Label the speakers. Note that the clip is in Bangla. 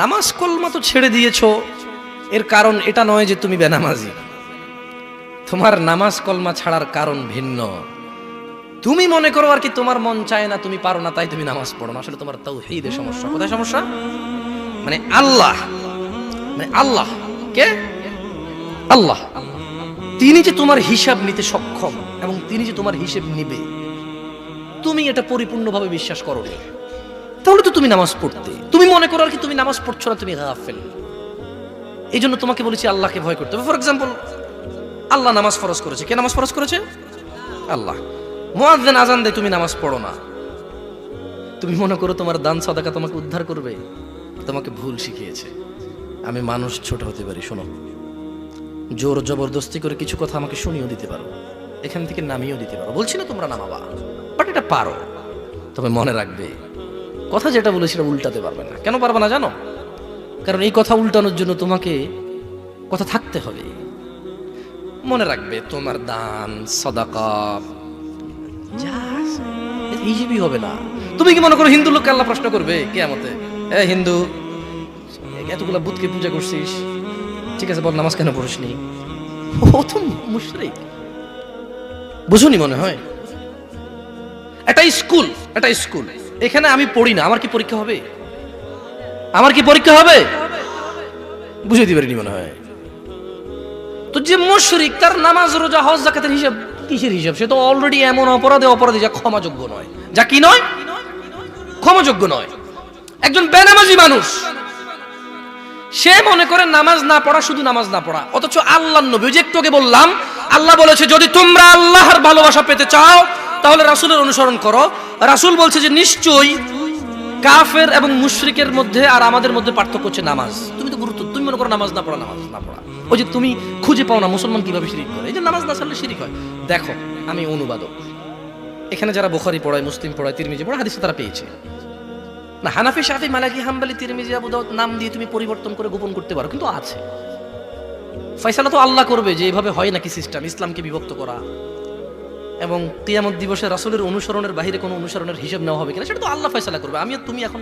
Speaker 1: নামাজ কলমা তো ছেড়ে দিয়েছো, এর কারণ এটা নয় যে তুমি বেনামাজি। তোমার নামাজ কলমা ছাড়ার কারণ ভিন্ন। তুমি মনে করো আর কি তোমার মন চায় না, তুমি পারো না, তাই তুমি নামাজ পড়ো না। আসলে তোমার তাওহীদের সমস্যা। কোথায় সমস্যা? মানে আল্লাহ, কে? আল্লাহ তিনি যে তোমার হিসাব নিতে সক্ষম এবং তিনি যে তোমার হিসেব নিবে, তুমি এটা পরিপূর্ণভাবে বিশ্বাস করো না, তাহলে তো তুমি নামাজ পড়তে। তুমি মনে করো আর কি তুমি নামাজ পড়ছো না, তুমি গাফেল। এই জন্য তোমাকে বলেছি আল্লাহকে ভয় করতে হবে। ফর এক্সাম্পল, আল্লাহ নামাজ ফরজ করেছে। কে নামাজ ফরজ করেছে? আল্লাহ। মুয়াজ্জিন আজান দেয়, তুমি নামাজ পড়ো না। তুমি মনে করো তোমার দান সাদাকা তোমাকে উদ্ধার করবে? তোমাকে ভুল শিখিয়েছে। আমি মানুষ, ছোট হতে পারি। শোনো, জোর জবরদস্তি করে কিছু কথা আমাকে শুনিয়েও দিতে পারো, এখান থেকে নামিয়েও দিতে পারো। বলছি না তোমরা নামাবা, বাট এটা পারো। তবে মনে রাখবে, কথা যেটা বলে সেটা উল্টাতে পারবে না। কেন পারবে না জানো? কারণ এই কথা উল্টানোর জন্য তোমাকে কথা থাকতে হবে। মনে রাখবে, তোমার দান সাদাকা হিসেবই হবে না। তুমি কি মনে করো হিন্দু লোককে আল্লাহ প্রশ্ন করবে কিয়ামতে, এ হিন্দু, এতগুলা বুতকে পূজা করছিস, ঠিক আছে বল নামাজ কেন পড়িসনি? ও তো মুশরিক। বুঝুনি মনে হয়? এটা স্কুল, এখানে আমি পড়ি না, আমার কি পরীক্ষা হবে? বুঝে দিতে পারিনি মনে হয়। তো যে মুশরিক, তার নামাজ রোজা হজ যাকাতের হিসাব কিসের হিসাব? সে তো অলরেডি এমন অপরাধী যা ক্ষমাযোগ্য নয়, যা কি নয়, ক্ষমাযোগ্য নয়। একজন বেনামাজি মানুষ, সে মনে করে নামাজ না পড়া শুধু নামাজ না পড়া, অথচ আল্লাহর নবী, যে একটু আগে বললাম, আল্লাহ বলেছে যদি তোমরা আল্লাহর ভালোবাসা পেতে চাও তাহলে রাসূলের অনুসরণ করো। রাসূল বলছে যে নিশ্চয়ই কাফের এবং মুশরিকের মধ্যে আর আমাদের মধ্যে পার্থক্য হচ্ছে নামাজ। তুমি মনে করো নামাজ না পড়া। ওই যে তুমি খুঁজে পাও না মুসলমান কিভাবে শিরিক করে, এই যে নামাজ না ছাড়লে শিরিক হয়। দেখো, আমি অনুবাদক, এখানে যারা বুখারী পড়ায়, মুসলিম পড়ায়, তিরমিজি পড়ায়, হাদিস তারা পেয়েছে না। হানাফি, শাফি, মালিকি, হাম্বলি, তিরমিজি, আবু দাউদ নাম দিয়ে তুমি পরিবর্তন করে গোপন করতে পারো, কিন্তু আছে। ফয়সালা তো আল্লাহ করবে যে এভাবে হয় নাকি সিস্টেম, ইসলামকে বিভক্ত করা এবং কিয়ামত দিবসে রাসূলের অনুসরণের বাইরে কোনো অনুসরণের হিসাব নেওয়া হবে কিনা, সেটা তো আল্লাহ ফয়সালা করবে। আমি আর তুমি এখন